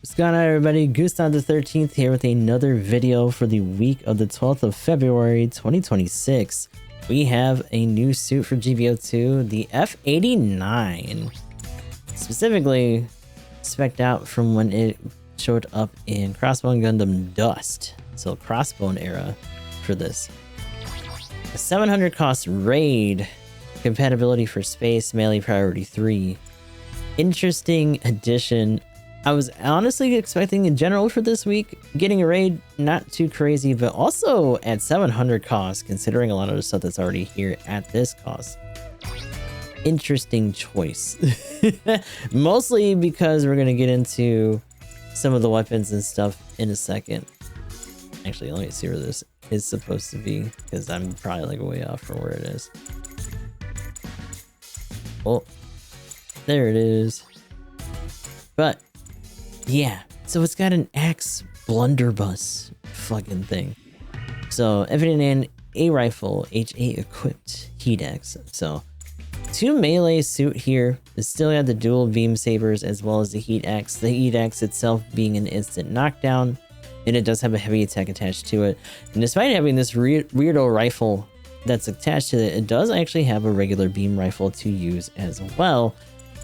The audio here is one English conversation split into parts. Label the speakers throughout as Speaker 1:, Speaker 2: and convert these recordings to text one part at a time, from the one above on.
Speaker 1: What's going on, everybody? Gustav the 13th here with another video for the week of the 12th of February 2026. We have a new suit for GBO2, the F89. Specifically spec'd out from when it showed up in Crossbone Gundam Dust. So Crossbone era for this. A 700 cost raid. Compatibility for space, melee priority 3. Interesting addition. I was honestly expecting in general for this week, getting a raid, not too crazy, but also at 700 cost, considering a lot of the stuff that's already here at this cost. Interesting choice. Mostly because we're going to get into some of the weapons and stuff in a second. Actually, let me see where this is supposed to be, because I'm probably like way off from where it is. Oh, there it is. But yeah, so it's got an axe blunderbuss fucking thing. So F89 A rifle, HA equipped heat axe. So 2 melee suit here. It still got the dual beam sabers as well as the heat axe. The heat axe itself being an instant knockdown, and it does have a heavy attack attached to it. And despite having this weirdo rifle that's attached to it, it does actually have a regular beam rifle to use as well.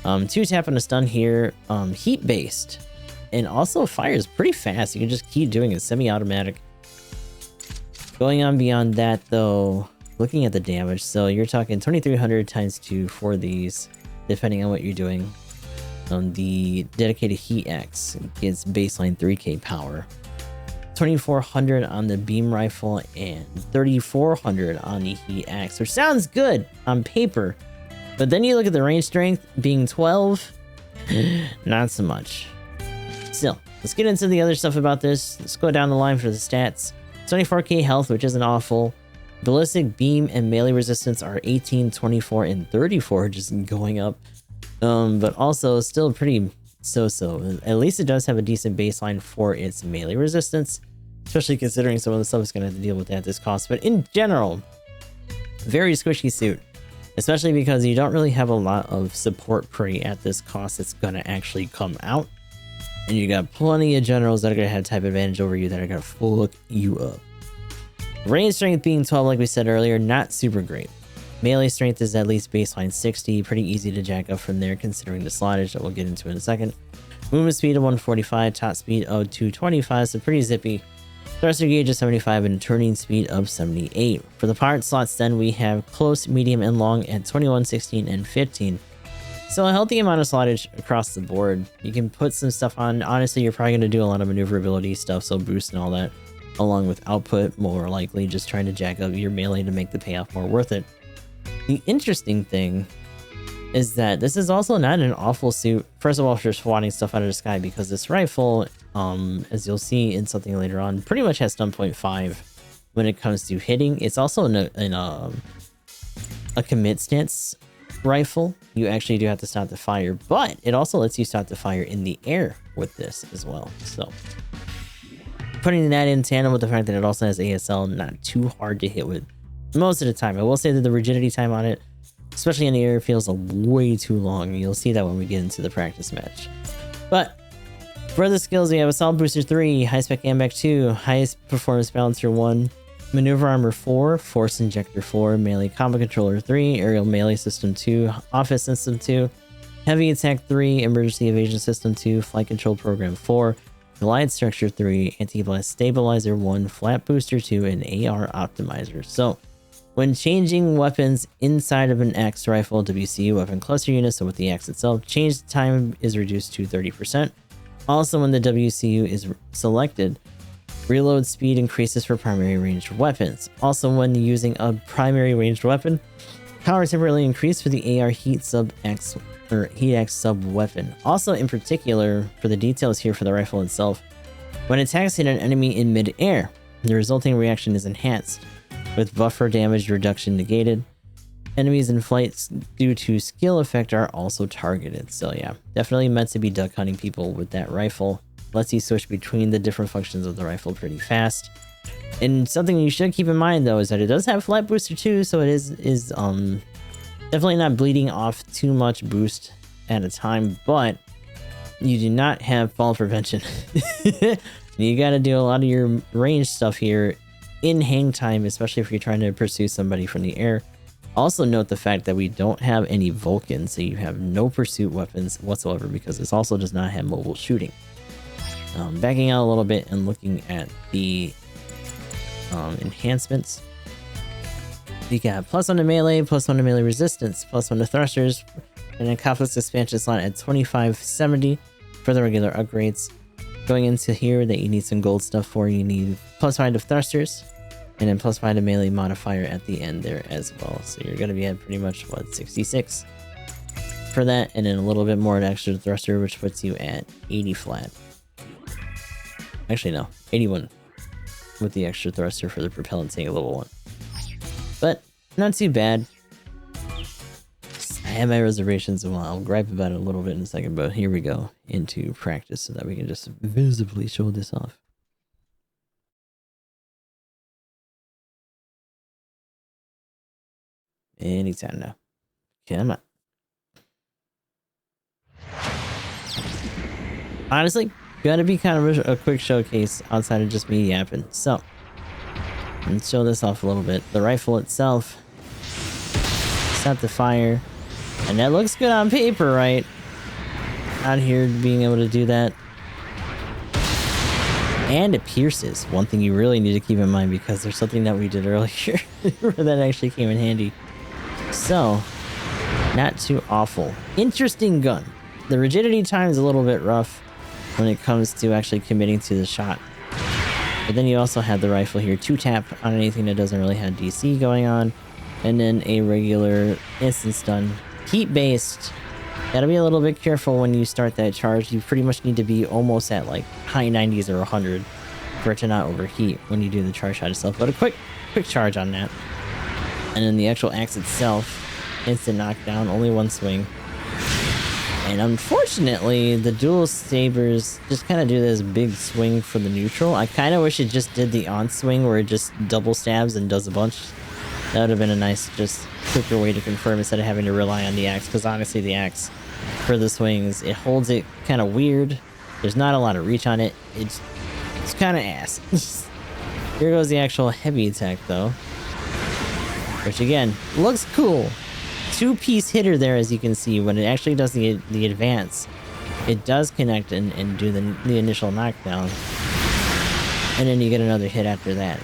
Speaker 1: 2 tap and a stun here, heat based, and also fires pretty fast. You can just keep doing it, semi-automatic. Going on beyond that though, looking at the damage, so you're talking 2300 times 2 for these, depending on what you're doing. The dedicated heat axe gets baseline 3k power, 2400 on the beam rifle, and 3400 on the heat axe, which sounds good on paper. But then you look at the range strength being 12, not so much. Still, let's get into the other stuff about this. Let's go down the line for the stats. 24k health, which isn't awful. Ballistic, beam, and melee resistance are 18, 24, and 34, just going up. But also still pretty so-so. At least it does have a decent baseline for its melee resistance, especially considering some of the stuff is going to have to deal with that at this cost. But in general, very squishy suit. Especially because you don't really have a lot of support pre at this cost that's going to actually come out. And you got plenty of generals that are going to have type advantage over you that are going to fuck you up. Range strength being 12, like we said earlier, not super great. Melee strength is at least baseline 60, pretty easy to jack up from there considering the slottage that we'll get into in a second. Movement speed of 145, top speed of 225, so pretty zippy. Thruster gauge of 75 and turning speed of 78. For the part slots then we have close, medium, and long at 21, 16, and 15. So a healthy amount of slottage across the board. You can put some stuff on. Honestly, you're probably going to do a lot of maneuverability stuff, so boost and all that, along with output, more likely just trying to jack up your melee to make the payoff more worth it. The interesting thing is that this is also not an awful suit. First of all, for swatting stuff out of the sky, because this rifle, as you'll see in something later on, pretty much has stun point 5 when it comes to hitting. It's also a commit stance rifle. You actually do have to stop the fire, but it also lets you stop the fire in the air with this as well. So putting that in tandem with the fact that it also has ASL, not too hard to hit with most of the time. I will say that the rigidity time on it, especially in the air, feels way too long. You'll see that when we get into the practice match. But for the skills, we have Assault Booster 3, High Spec Ambac 2, Highest Performance Balancer 1, Maneuver Armor 4, Force Injector 4, Melee Combo Controller 3, Aerial Melee System 2, Offense System 2, Heavy Attack 3, Emergency Evasion System 2, Flight Control Program 4, Glide Structure 3, Anti-Blast Stabilizer 1, Flat Booster 2, and AR Optimizer. So when changing weapons inside of an axe rifle, WCU weapon cluster unit, so with the axe itself, change time is reduced to 30%. Also, when the WCU is selected, reload speed increases for primary ranged weapons. Also, when using a primary ranged weapon, power temporarily increased for the AR heat axe sub weapon. Also, in particular, for the details here for the rifle itself, when attacks hit an enemy in mid-air, the resulting reaction is enhanced, with buffer damage reduction negated. Enemies in flight due to skill effect are also targeted. So yeah, definitely meant to be duck hunting people with that rifle. Lets you switch between the different functions of the rifle pretty fast. And something you should keep in mind though is that it does have Flat Booster 2, so it is definitely not bleeding off too much boost at a time, but you do not have fall prevention. You got to do a lot of your range stuff here in hang time, especially if you're trying to pursue somebody from the air. Also note the fact that we don't have any Vulcan, so you have no pursuit weapons whatsoever, because this also does not have mobile shooting. Backing out a little bit and looking at the enhancements. You got +1 to melee, +1 to melee resistance, +1 to thrusters, and then conflict expansion slot at 2570 for the regular upgrades. Going into here that you need some gold stuff for, you need +5 to thrusters, and then +5 to melee modifier at the end there as well. So you're going to be at pretty much, what, 66 for that, and then a little bit more to extra thruster, which puts you at 80 flat. Actually, no, 81 with the extra thruster for the propellant tank level 1. But not too bad. I have my reservations, and I'll gripe about it a little bit in a second, but here we go into practice so that we can just visibly show this off. Anytime now. Come on. Honestly, gotta be kind of a quick showcase outside of just me yapping. So, let's show this off a little bit. The rifle itself, set to fire, and that looks good on paper, right? Out here being able to do that. And it pierces. One thing you really need to keep in mind, because there's something that we did earlier where that actually came in handy. So, not too awful. Interesting gun. The rigidity time is a little bit rough when it comes to actually committing to the shot. But then you also have the rifle here, 2-tap on anything that doesn't really have DC going on. And then a regular instant stun. Heat-based. Gotta be a little bit careful when you start that charge. You pretty much need to be almost at like high 90s or 100 for it to not overheat when you do the charge shot itself. But a quick charge on that. And then the actual axe itself, instant knockdown, only one swing. And unfortunately, the dual sabers just kind of do this big swing for the neutral. I kind of wish it just did the on swing where it just double stabs and does a bunch. That would have been a nice, just quicker way to confirm instead of having to rely on the axe. Because honestly, the axe for the swings, it holds it kind of weird. There's not a lot of reach on it. It's kind of ass. Here goes the actual heavy attack though, which again looks cool. 2-piece hitter there, as you can see. When it actually does the advance, it does connect and do the initial knockdown, and then you get another hit after that.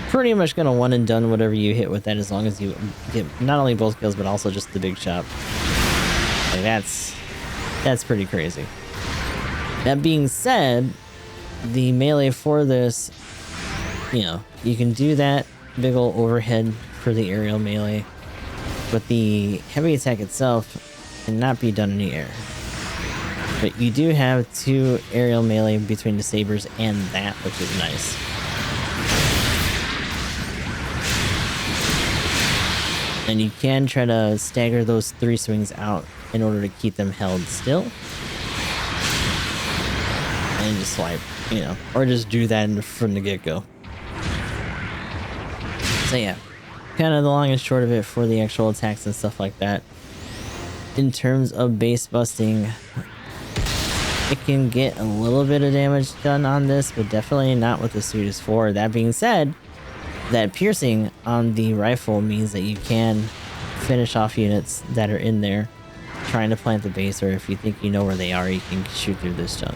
Speaker 1: Pretty much gonna one and done whatever you hit with that, as long as you get not only both kills but also just the big chop. Like that's pretty crazy. That being said, the melee for this, you know, you can do that big ol' overhead for the aerial melee, but the heavy attack itself cannot be done in the air. But you do have 2 aerial melee between the sabers and that, which is nice. And you can try to stagger those 3 swings out in order to keep them held still. And just swipe, you know, or just do that from the get-go. So yeah, kind of the long and short of it for the actual attacks and stuff like that. In terms of base busting, it can get a little bit of damage done on this, but definitely not what the suit is for. That being said, that piercing on the rifle means that you can finish off units that are in there trying to plant the base, or if you think you know where they are, you can shoot through this junk.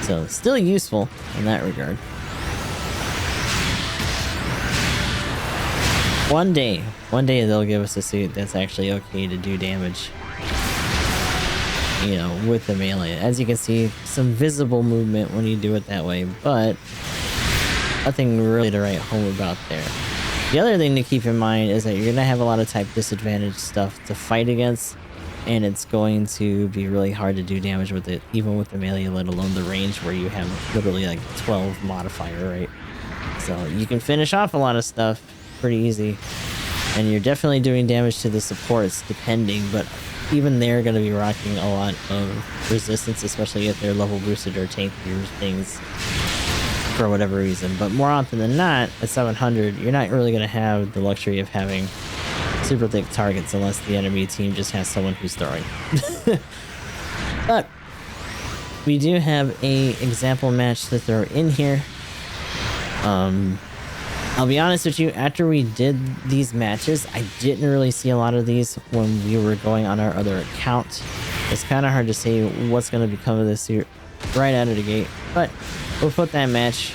Speaker 1: So still useful in that regard. One day they'll give us a suit that's actually okay to do damage, you know, with the melee. As you can see, some visible movement when you do it that way, but nothing really to write home about there. The other thing to keep in mind is that you're going to have a lot of type disadvantage stuff to fight against, and it's going to be really hard to do damage with it, even with the melee, let alone the range where you have literally like 12 modifier, right? So you can finish off a lot of stuff pretty easy, and you're definitely doing damage to the supports depending, but even they're going to be rocking a lot of resistance, especially if they're level boosted or tankier things for whatever reason. But more often than not, at 700, you're not really going to have the luxury of having super thick targets unless the enemy team just has someone who's throwing. But we do have a example match to throw in here. I'll be honest with you, after we did these matches, I didn't really see a lot of these when we were going on our other account. It's kind of hard to say what's going to become of this here right out of the gate, but we'll put that match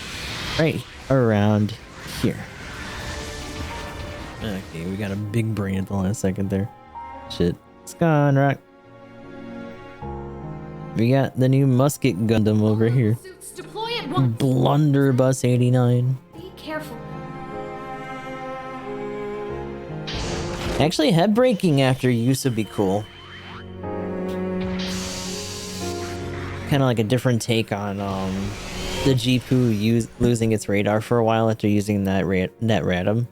Speaker 1: right around here. Okay, we got a big brain at the last second there. Shit. It's gone, Rock. We got the new musket Gundam over here. Blunderbuss 89.
Speaker 2: Be careful.
Speaker 1: Actually, head breaking after use would be cool. Kind of like a different take on the Jipu losing its radar for a while after using that net radom.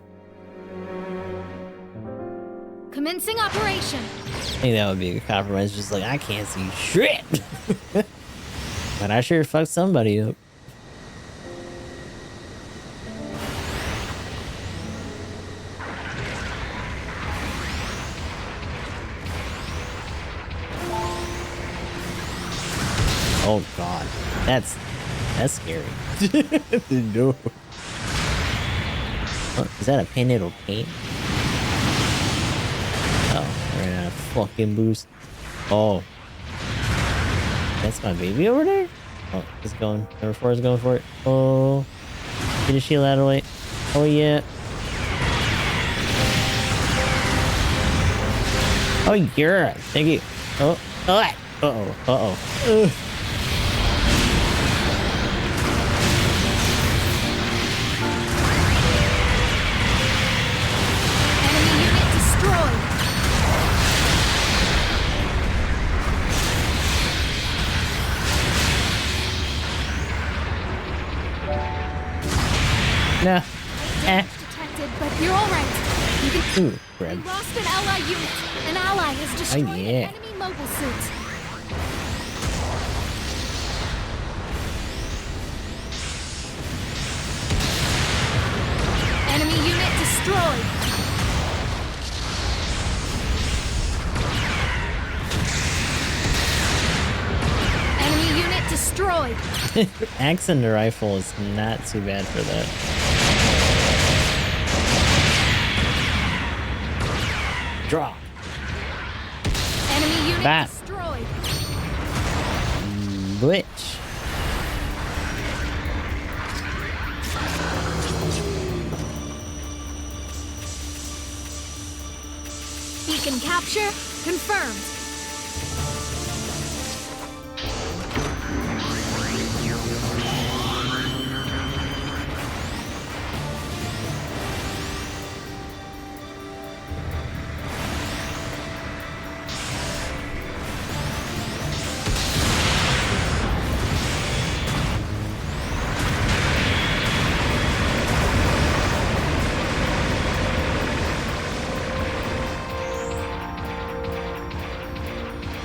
Speaker 2: Commencing operation.
Speaker 1: I think that would be a compromise. Just like, I can't see shit. But I sure fucked somebody up. Oh god, that's scary. No. Oh, is that a pin it'll paint? Oh, ran out of fucking boost. Oh, that's my baby over there. Oh, it's going. Number 4 is going for it. Oh, get a shield out of the way. Oh yeah. Oh yeah. Thank you. Oh, oh. Uh-oh. Uh-oh. No.
Speaker 2: Detected, but you're all right. You can.
Speaker 1: Ooh, grab.
Speaker 2: We lost an ally unit. An ally has destroyed
Speaker 1: Oh, yeah.
Speaker 2: an enemy mobile suit. Enemy unit destroyed. Enemy unit destroyed.
Speaker 1: Axe and the rifle is not too bad for that. Draw.
Speaker 2: Enemy unit
Speaker 1: Bat.
Speaker 2: destroyed.
Speaker 1: Glitch.
Speaker 2: Beacon capture confirmed.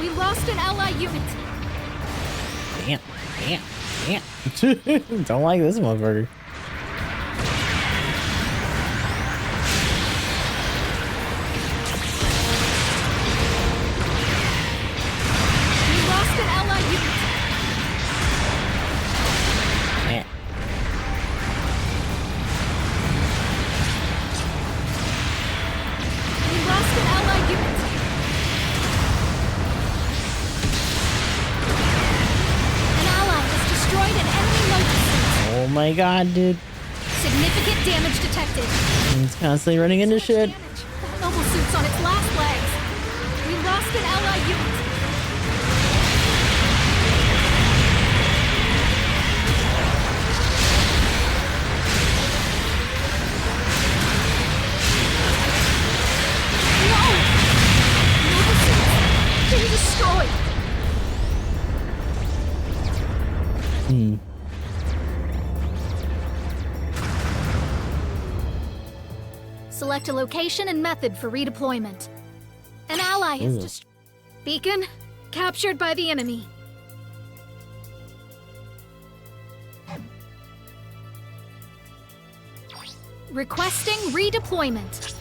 Speaker 2: We lost an ally unit.
Speaker 1: Damn. Don't like this motherfucker.
Speaker 2: We lost an ally unit.
Speaker 1: Yeah.
Speaker 2: We lost an ally unit. An ally has destroyed an enemy mobile suit.
Speaker 1: Oh my god, dude.
Speaker 2: Significant damage detected.
Speaker 1: It's constantly running into shit.
Speaker 2: Damage. That mobile suit's on its last legs. We lost an ally unit. No! Mobile suits been destroyed. Select a location and method for redeployment. An ally is just beacon captured by the enemy. Requesting redeployment.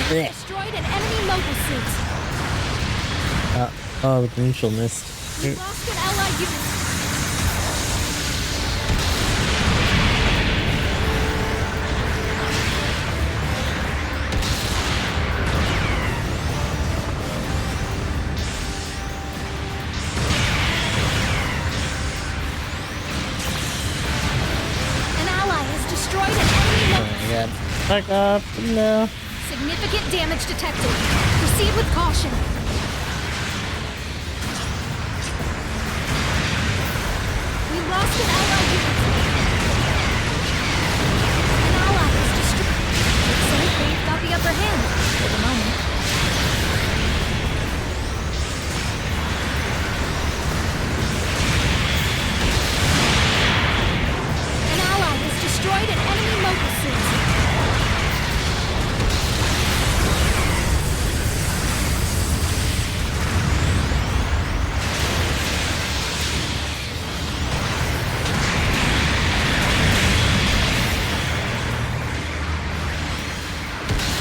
Speaker 1: Blech.
Speaker 2: destroyed an enemy mobile suit.
Speaker 1: Oh, the initial missed.
Speaker 2: We lost an allied unit. An ally has destroyed an enemy
Speaker 1: Oh
Speaker 2: mobile.
Speaker 1: my god. Back up. No.
Speaker 2: Significant damage detected. Proceed with caution. We lost an allied unit. An ally is destroyed. Looks like we've got the upper hand for the moment. An ally has destroyed an enemy mobile suit.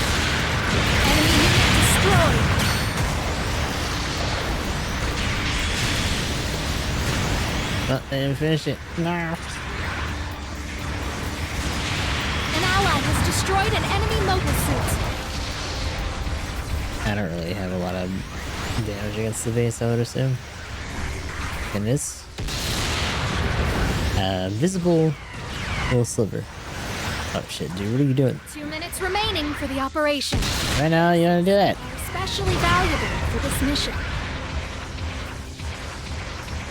Speaker 2: Enemy unit destroyed.
Speaker 1: Oh, I didn't finish it. No.
Speaker 2: An ally has destroyed an enemy mobile suit.
Speaker 1: I don't really have a lot of damage against the base, I would assume. And this? Visible little sliver. Oh shit, dude, what are you doing?
Speaker 2: 2 minutes remaining for the operation.
Speaker 1: Right now, you wanna do it?
Speaker 2: Especially valuable for this mission.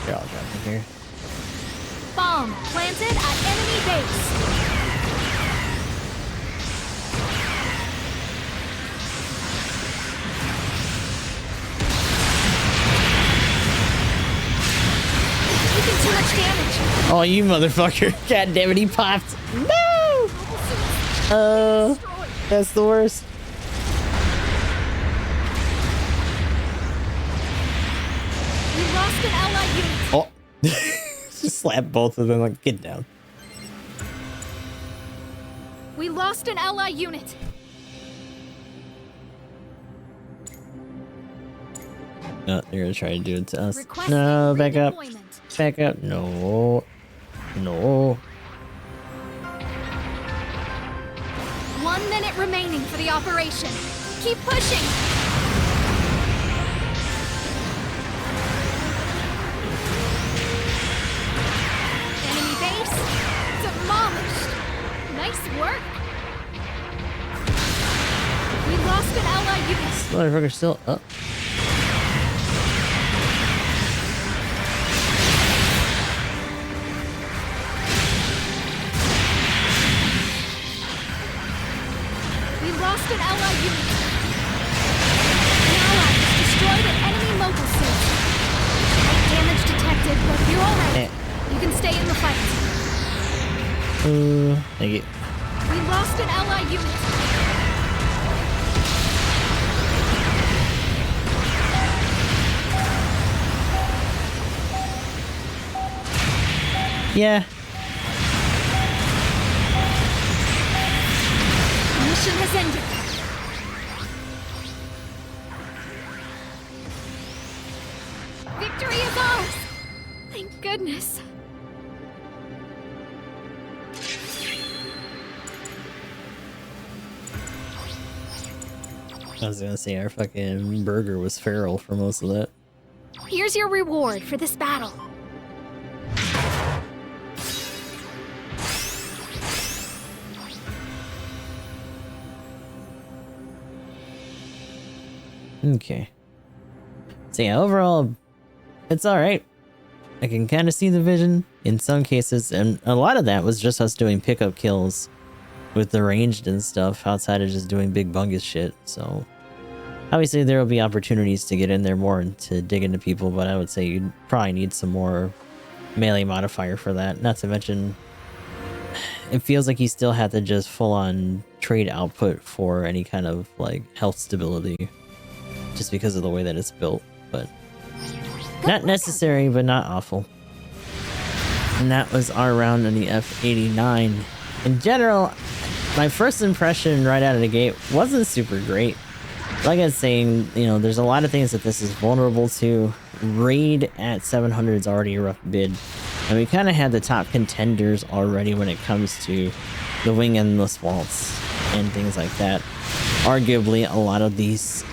Speaker 1: You're all jumping here.
Speaker 2: Bomb planted at enemy base. Taking too much damage.
Speaker 1: Oh, you motherfucker. God damn it, he popped. No!
Speaker 2: Mobile suits destroyed.
Speaker 1: That's the worst.
Speaker 2: We lost an allied unit.
Speaker 1: Oh. Just slap both of them like, get down.
Speaker 2: We lost an allied unit.
Speaker 1: No, they're gonna try to do it to us.
Speaker 2: Requesting
Speaker 1: No, back up.
Speaker 2: redeployment.
Speaker 1: Back up. No. No.
Speaker 2: 1 minute remaining for the operation. Keep pushing. Enemy base demolished. Nice work. We lost an allied unit.
Speaker 1: This motherfucker's still up.
Speaker 2: We lost an allied unit. An ally has destroyed an enemy mobile suit. Damage detected, but you're alright.
Speaker 1: Eh.
Speaker 2: You can stay in the fight.
Speaker 1: Thank you.
Speaker 2: We lost an allied unit.
Speaker 1: Yeah.
Speaker 2: Mission has ended. Victory is ours! Thank goodness.
Speaker 1: I was gonna say our fucking burger was feral for most of that.
Speaker 2: Here's your reward for this battle.
Speaker 1: Okay. So yeah, overall, it's alright. I can kind of see the vision in some cases, and a lot of that was just us doing pickup kills with the ranged and stuff outside of just doing big bungus shit. So obviously there will be opportunities to get in there more and to dig into people, but I would say you'd probably need some more melee modifier for that. Not to mention, it feels like you still have to just full on trade output for any kind of like health stability, just because of the way that it's built. But not necessary, but not awful. And that was our round on the F89. In general, my first impression right out of the gate wasn't super great. Like I was saying, you know, there's a lot of things that this is vulnerable to. Raid at 700 is already a rough bid. And we kind of had the top contenders already when it comes to the wing endless waltz and things like that. Arguably, a lot of these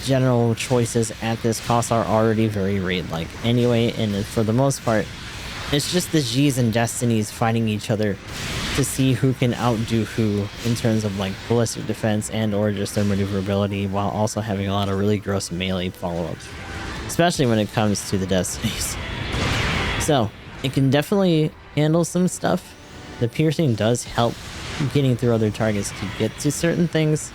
Speaker 1: general choices at this cost are already very raid-like anyway, and for the most part, it's just the G's and Destinies fighting each other to see who can outdo who in terms of like ballistic defense and or just their maneuverability, while also having a lot of really gross melee follow-ups, especially when it comes to the Destinies. So it can definitely handle some stuff. The piercing does help getting through other targets to get to certain things.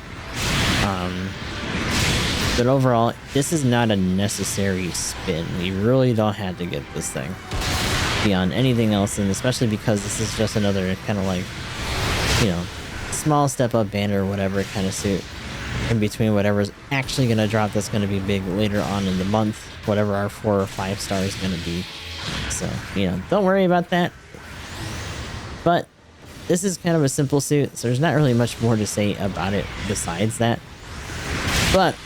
Speaker 1: But overall, this is not a necessary spin. We really don't have to get this thing beyond anything else, and especially because this is just another kind of like, you know, small step up banner or whatever kind of suit in between whatever's actually going to drop that's going to be big later on in the month, whatever our 4 or 5 star is going to be. So, you know, don't worry about that. But this is kind of a simple suit, so there's not really much more to say about it besides that. But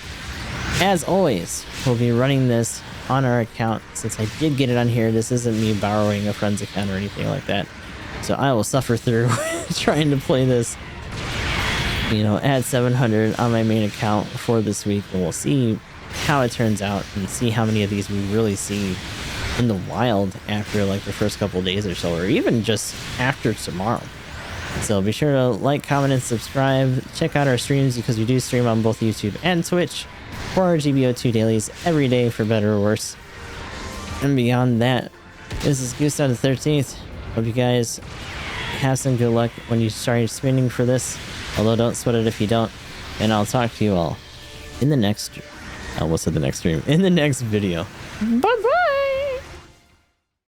Speaker 1: as always, we'll be running this on our account. Since I did get it on here, this isn't me borrowing a friend's account or anything like that. So I will suffer through trying to play this, you know, at 700 on my main account for this week, and we'll see how it turns out and see how many of these we really see in the wild after like the first couple days or so, or even just after tomorrow. So be sure to like, comment, and subscribe. Check out our streams, because we do stream on both YouTube and Twitch for our GBO2 dailies every day, for better or worse. And beyond that, this is Goose on the 13th. Hope you guys have some good luck when you start spinning for this, although don't sweat it if you don't. And I'll talk to you all in the next, I almost said the next stream, in the next video. Bye bye!